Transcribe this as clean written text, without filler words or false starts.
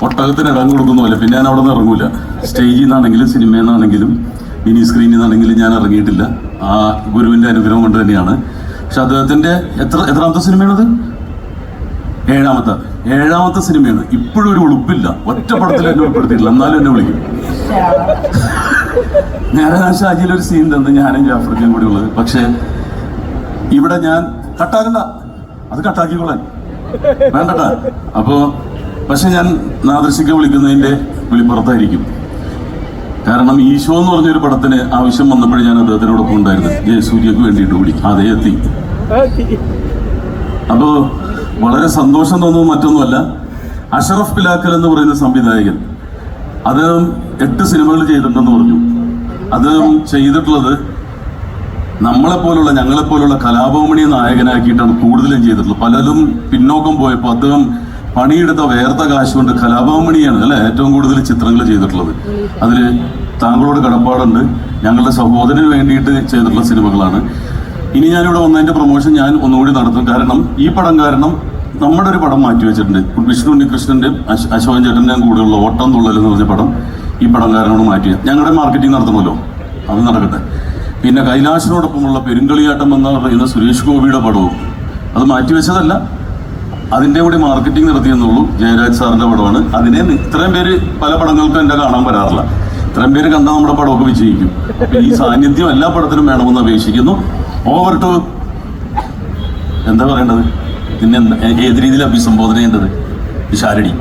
ഒട്ടകത്തിന് ഇടം കൊടുക്കുന്ന പോലെ പിന്നെ ഞാൻ അവിടെ നിന്ന് ഇറങ്ങൂല. സ്റ്റേജിൽ നിന്നാണെങ്കിലും സിനിമയിൽ നിന്നാണെങ്കിലും മിനി സ്ക്രീനിൽ നിന്നാണെങ്കിലും ഞാൻ ഇറങ്ങിയിട്ടില്ല. ആ ഗുരുവിൻ്റെ അനുഗ്രഹം കൊണ്ട് തന്നെയാണ്. പക്ഷെ അദ്ദേഹത്തിൻ്റെ എത്രാമത്തെ സിനിമയാണത്? ഏഴാമത്തെ സിനിമയാണ്. ഇപ്പോഴും ഒരു ഉളുപ്പില്ല. ഒറ്റ പടത്തിൽ എന്നെ ഉൾപ്പെടുത്തിയിട്ടില്ല, എന്നാലും എന്നെ വിളിക്കും. ഞാൻ ഷാജിയിലൊരു സീൻ തന്നു, ഞാനും ജാഫർക്കും കൂടി ഉള്ളത്. പക്ഷെ ഇവിടെ ഞാൻ കട്ടാക്കണ്ട, അത് കട്ടാക്കിക്കോളാൻ വേണ്ടട്ടാ. അപ്പോ പക്ഷെ ഞാൻ നാദൃശിക്ക് വിളിക്കുന്നതിന്റെ വിളിപ്പുറത്തായിരിക്കും. കാരണം ഈശോ എന്ന് പറഞ്ഞൊരു പടത്തിന് ആവശ്യം വന്നപ്പോഴും ഞാൻ അദ്ദേഹത്തിനോടൊപ്പം ഉണ്ടായിരുന്നു. ജയസൂര്യക്ക് വേണ്ടിയിട്ട് കൂടി അതേ എത്തി. അപ്പോ വളരെ സന്തോഷം തോന്നുന്നത് മറ്റൊന്നുമല്ല. അഷറഫ് പിലാക്കൽ എന്ന് പറയുന്ന സംവിധായകൻ, അദ്ദേഹം 8 സിനിമകൾ ചെയ്തിട്ടുണ്ടെന്ന് പറഞ്ഞു. അദ്ദേഹം ചെയ്തിട്ടുള്ളത് ഞങ്ങളെപ്പോലുള്ള കലാഭവമണി നായകനാക്കിയിട്ടാണ് കൂടുതലും ചെയ്തിട്ടുള്ളത്. പലരും പിന്നോക്കം പോയപ്പോൾ അദ്ദേഹം പണിയെടുത്ത വേർത്ത കാശ് കൊണ്ട് കലാഭവമണിയാണ് അല്ലെ ഏറ്റവും കൂടുതൽ ചിത്രങ്ങൾ ചെയ്തിട്ടുള്ളത്. അതിൽ താങ്കളോട് കടപ്പാടുണ്ട്. ഞങ്ങളുടെ സഹോദരന് വേണ്ടിയിട്ട് ചെയ്തിട്ടുള്ള സിനിമകളാണ്. ഇനി ഞാനിവിടെ വന്നതിന്റെ പ്രൊമോഷൻ ഞാൻ ഒന്നുകൂടി നടത്തും. കാരണം ഈ പടം കാരണം നമ്മുടെ ഒരു പടം മാറ്റിവെച്ചിട്ടുണ്ട്. വിഷ്ണു ഉണ്ണികൃഷ്ണന്റെ അശോകൻ ചേട്ടൻ്റെ കൂടെയുള്ള ഓട്ടം തുള്ളൽ എന്ന് പറഞ്ഞ പടം ഈ പടം കാരണമാണ് മാറ്റിയത്. ഞങ്ങളുടെ മാർക്കറ്റിംഗ് നടത്തണമല്ലോ, അത് നടക്കട്ടെ. പിന്നെ കൈലാശിനോടൊപ്പമുള്ള പെരുങ്കളിയാട്ടം എന്ന് പറയുന്ന സുരേഷ് ഗോപിയുടെ പടവും അത് മാറ്റിവെച്ചതല്ല, അതിൻ്റെ കൂടി മാർക്കറ്റിംഗ് നടത്തിയെന്നുള്ളൂ. ജയരാജ് സാറിൻ്റെ പടമാണ്. അതിനെ ഇത്രയും പേര് പല പടങ്ങൾക്കും എൻ്റെ കാണാൻ വരാറില്ല. ഇത്രയും പേര് കണ്ടാൽ നമ്മുടെ പടമൊക്കെ വിജയിക്കും. അപ്പം ഈ സാന്നിധ്യം എല്ലാ പടത്തിലും വേണമെന്ന് അപേക്ഷിക്കുന്നു. ഓവർ ടു എന്താ പറയേണ്ടത്, പിന്നെ ഏത് രീതിയിൽ അഭിസംബോധന ചെയ്യേണ്ടത്? ശാരടി.